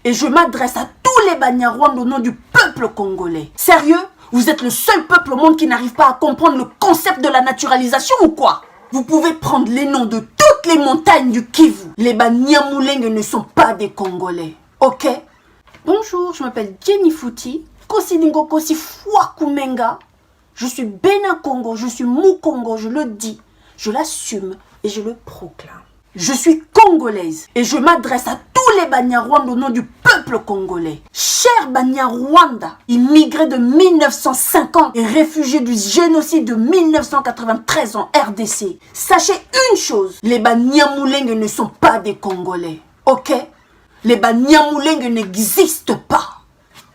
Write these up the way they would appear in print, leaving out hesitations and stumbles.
Et je m'adresse à tous les Banyarwanda au nom du peuple congolais. Sérieux? Vous êtes le seul peuple au monde qui n'arrive pas à comprendre le concept de la naturalisation ou quoi? Vous pouvez prendre les noms de toutes les montagnes du Kivu. Les Banyamulenge ne sont pas des Congolais. Ok? Bonjour, je m'appelle Jenny Fouti. Kosidingo Kosi Fwakumenga. Je suis Bénin Congo, je suis Moukongo, je le dis, je l'assume et je le proclame. Je suis congolaise et je m'adresse à tous les Banyarwanda au nom du peuple congolais. Chers Banyarwanda, immigrés de 1950 et réfugiés du génocide de 1993 en RDC, sachez une chose, les Banyamulenge ne sont pas des Congolais, ok? Les Banyamulenge n'existent pas,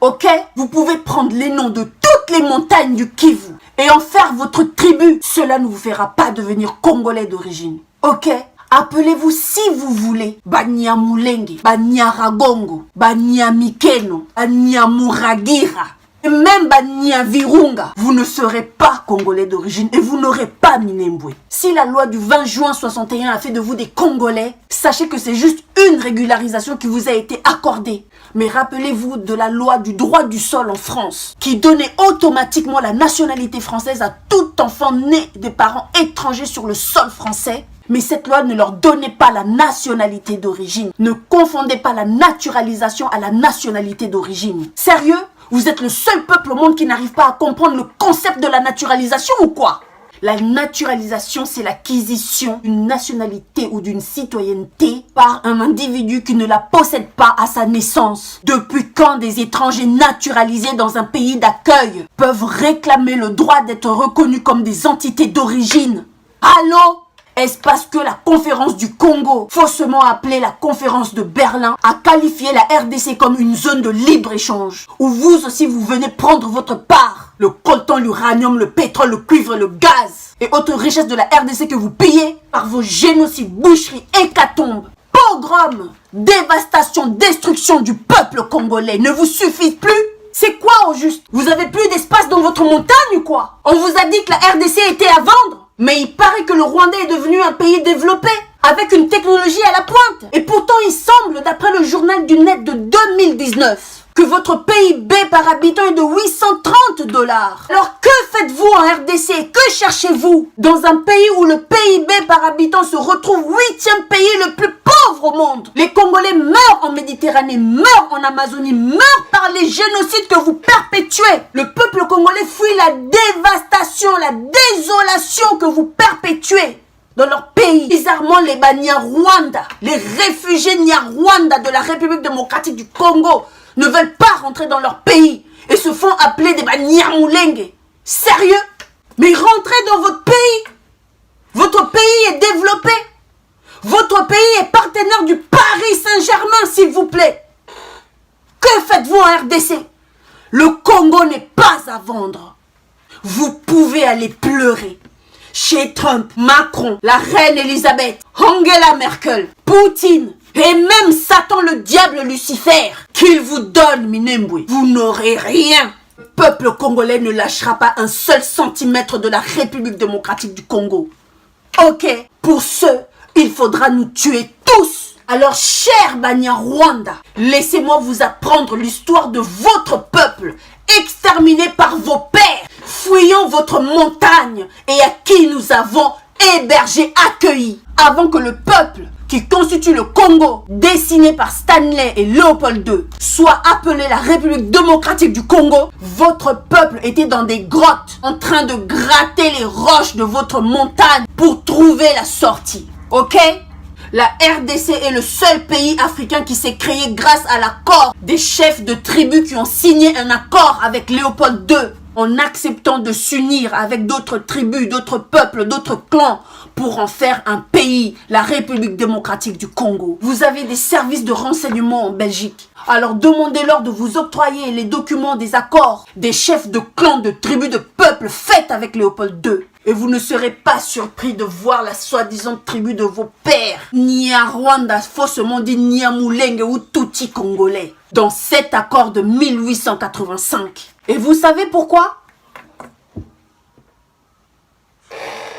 ok? Vous pouvez prendre les noms de toutes les montagnes du Kivu et en faire votre tribu. Cela ne vous fera pas devenir Congolais d'origine, ok? Appelez-vous si vous voulez Banyamulenge, Banyaragongo, Banyamikeno, Banyamuragira, et même Banyavirunga. Vous ne serez pas Congolais d'origine et vous n'aurez pas Minembwe. Si la loi du 20 juin 61 a fait de vous des Congolais, sachez que c'est juste une régularisation qui vous a été accordée. Mais rappelez-vous de la loi du droit du sol en France, qui donnait automatiquement la nationalité française à tout enfant né des parents étrangers sur le sol français. Mais cette loi ne leur donnait pas la nationalité d'origine. Ne confondez pas la naturalisation à la nationalité d'origine. Sérieux? Vous êtes le seul peuple au monde qui n'arrive pas à comprendre le concept de la naturalisation ou quoi? La naturalisation, c'est l'acquisition d'une nationalité ou d'une citoyenneté par un individu qui ne la possède pas à sa naissance. Depuis quand des étrangers naturalisés dans un pays d'accueil peuvent réclamer le droit d'être reconnus comme des entités d'origine? Allô? Est-ce parce que la conférence du Congo, faussement appelée la conférence de Berlin, a qualifié la RDC comme une zone de libre-échange, où vous aussi vous venez prendre votre part? Le coltan, l'uranium, le pétrole, le cuivre, le gaz et autres richesses de la RDC que vous pillez par vos génocides, boucheries, hécatombes, pogroms, dévastation, destruction du peuple congolais ne vous suffisent plus? C'est quoi au juste? Vous avez plus d'espace dans votre montagne ou quoi? On vous a dit que la RDC était à vendre? Mais il paraît que le Rwanda est devenu un pays développé, avec une technologie à la pointe. Et pourtant, il semble, d'après le journal du net de 2019, que votre PIB par habitant est de 830 $. Alors que faites-vous en RDC? Que cherchez-vous dans un pays où le PIB par habitant se retrouve 8e pays le plus pauvre au monde? Les Congolais meurent en Méditerranée, meurent en Amazonie, meurent par les génocides que vous perpétuez. Le peuple congolais fuit la dévastation, la désolation que vous perpétuez dans leur pays. Bizarrement, les Banyarwanda, les réfugiés Nyarwanda de la République démocratique du Congo ne veulent pas rentrer dans leur pays et se font appeler des Banyamulenge. Sérieux? Mais rentrez dans votre pays. Votre pays est développé. Votre pays est partenaire du Paris Saint-Germain, s'il vous plaît. Que faites-vous en RDC? Le Congo n'est pas à vendre. Vous pouvez aller pleurer chez Trump, Macron, la reine Elisabeth, Angela Merkel, Poutine et même Satan le diable Lucifer. Qu'il vous donne Minembwe, vous n'aurez rien. Le peuple congolais ne lâchera pas un seul centimètre de la République démocratique du Congo. Ok, pour ce, il faudra nous tuer tous. Alors, cher Banyarwanda, laissez-moi vous apprendre l'histoire de votre peuple, exterminé par vos pères, fuyant votre montagne et à qui nous avons hébergé, accueilli, avant que le peuple qui constitue le Congo, dessiné par Stanley et Léopold II, soit appelé la République démocratique du Congo. Votre peuple était dans des grottes, en train de gratter les roches de votre montagne pour trouver la sortie. Ok? La RDC est le seul pays africain qui s'est créé grâce à l'accord des chefs de tribus qui ont signé un accord avec Léopold II en acceptant de s'unir avec d'autres tribus, d'autres peuples, d'autres clans pour en faire un pays, la République démocratique du Congo. Vous avez des services de renseignement en Belgique. Alors demandez-leur de vous octroyer les documents des accords des chefs de clans, de tribus, de peuples faits avec Léopold II. Et vous ne serez pas surpris de voir la soi-disant tribu de vos pères, Nyarwanda, faussement dit Nyamulenge ou Tutsi congolais, dans cet accord de 1885. Et vous savez pourquoi?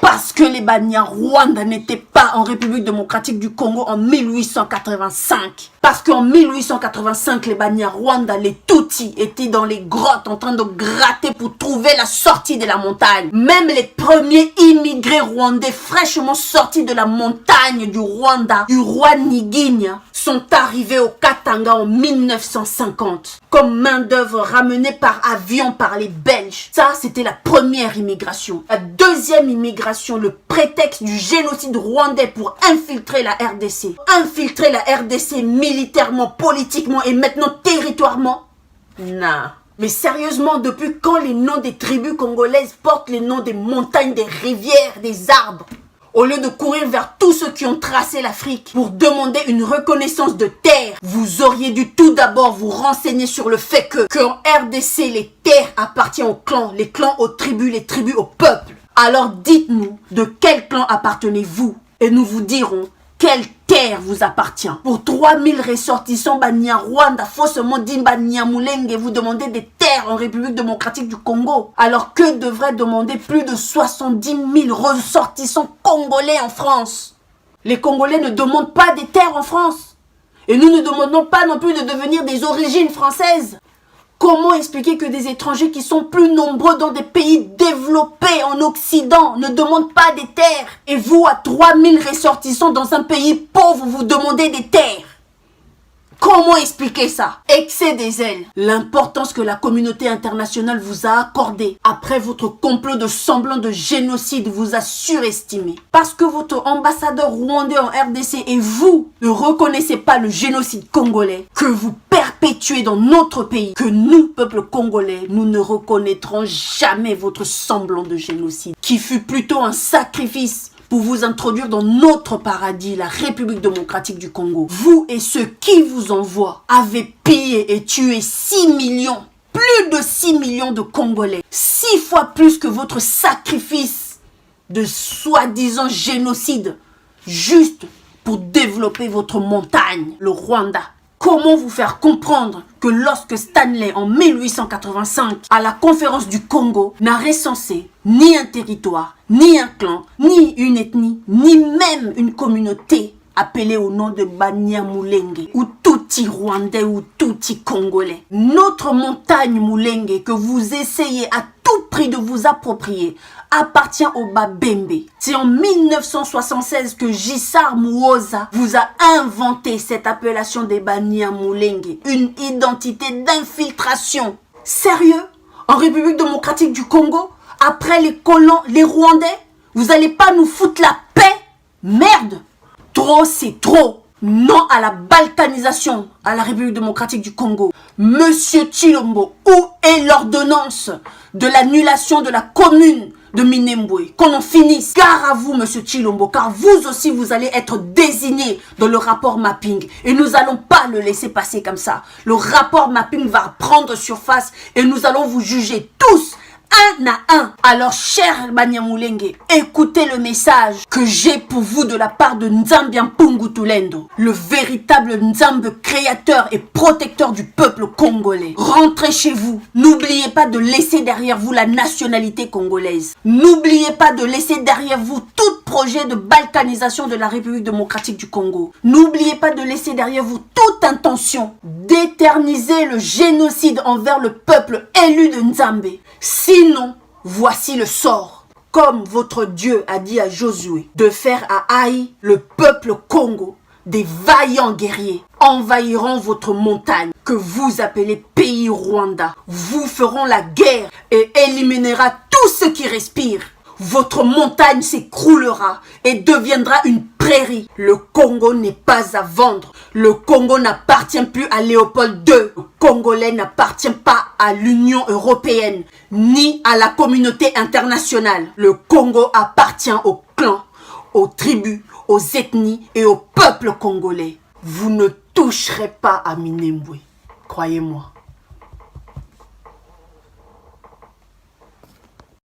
Parce que les Banyarwanda n'étaient pas en République démocratique du Congo en 1885. Parce qu'en 1885, les Banyarwanda, les Tutsis, étaient dans les grottes en train de gratter pour trouver la sortie de la montagne. Même les premiers immigrés rwandais fraîchement sortis de la montagne du Rwanda, du roi Niginya, sont arrivés au Katanga en 1950 comme main-d'œuvre ramenée par avion par les Belges. Ça, c'était la première immigration. La deuxième immigration, le prétexte du génocide rwandais pour infiltrer la RDC. Infiltrer la RDC militairement, politiquement et maintenant territorialement. Non. Mais sérieusement, depuis quand les noms des tribus congolaises portent les noms des montagnes, des rivières, des arbres? Au lieu de courir vers tous ceux qui ont tracé l'Afrique pour demander une reconnaissance de terre, vous auriez dû tout d'abord vous renseigner sur le fait qu'en RDC, les terres appartiennent aux clans, les clans aux tribus, les tribus au peuple. Alors dites-nous de quel clan appartenez-vous et nous vous dirons quelle terre vous appartient. Pour 3000 ressortissants Banyarwanda, faussement dit Banyamulenge, vous demandez des terres en République démocratique du Congo. Alors que devraient demander plus de 70 000 ressortissants congolais en France? Les Congolais ne demandent pas des terres en France. Et nous ne demandons pas non plus de devenir des origines françaises. Comment expliquer que des étrangers qui sont plus nombreux dans des pays développés en Occident ne demandent pas des terres? Et vous, à 3000 ressortissants dans un pays pauvre, vous demandez des terres? Comment expliquer ça? Excès des ailes. L'importance que la communauté internationale vous a accordée après votre complot de semblant de génocide vous a surestimé. Parce que votre ambassadeur rwandais en RDC et vous ne reconnaissez pas le génocide congolais que vous perpétuez dans notre pays, que nous, peuple congolais, nous ne reconnaîtrons jamais votre semblant de génocide, qui fut plutôt un sacrifice pour vous introduire dans notre paradis, la République démocratique du Congo. Vous et ceux qui vous envoient avez pillé et tué 6 millions, plus de 6 millions de Congolais. 6 fois plus que votre sacrifice de soi-disant génocide, juste pour développer votre montagne, le Rwanda. Comment vous faire comprendre que lorsque Stanley, en 1885, à la conférence du Congo, n'a recensé ni un territoire, ni un clan, ni une ethnie, ni même une communauté appelée au nom de Banyamulenge, ou Tutsi Rwandais ou Tutsi Congolais. Notre montagne Mulenge que vous essayez à tout prix de vous approprier appartient au Babembe. C'est en 1976 que Gisard Muoza vous a inventé cette appellation des Banyamulenge, une identité d'infiltration. Sérieux? En République démocratique du Congo, après les colons, les Rwandais, vous allez pas nous foutre la paix? Merde! Trop, c'est trop. Non à la balkanisation à la République démocratique du Congo. Monsieur Tshilombo, où est l'ordonnance de l'annulation de la commune de Minembwe? Qu'on en finisse. Gare à vous, monsieur Tshilombo, car vous aussi, vous allez être désigné dans le rapport mapping. Et nous n'allons pas le laisser passer comme ça. Le rapport mapping va prendre surface et nous allons vous juger tous un à un. Alors, cher Banyamulenge, écoutez le message que j'ai pour vous de la part de Nzambi Mpungu Tulendo, le véritable Nzambe créateur et protecteur du peuple congolais. Rentrez chez vous. N'oubliez pas de laisser derrière vous la nationalité congolaise. N'oubliez pas de laisser derrière vous tout projet de balkanisation de la République démocratique du Congo. N'oubliez pas de laisser derrière vous toute intention d'éterniser le génocide envers le peuple élu de Nzambe. Sinon, voici le sort. Comme votre Dieu a dit à Josué de faire à Haï, le peuple Congo, des vaillants guerriers envahiront votre montagne que vous appelez pays Rwanda. Vous feront la guerre et éliminera tous ceux qui respirent. Votre montagne s'écroulera et deviendra une prairie. Le Congo n'est pas à vendre. Le Congo n'appartient plus à Léopold II. Le Congolais n'appartient pas à l'Union européenne, ni à la communauté internationale. Le Congo appartient aux clans, aux tribus, aux ethnies et au peuple congolais. Vous ne toucherez pas à Minembwe. Croyez-moi.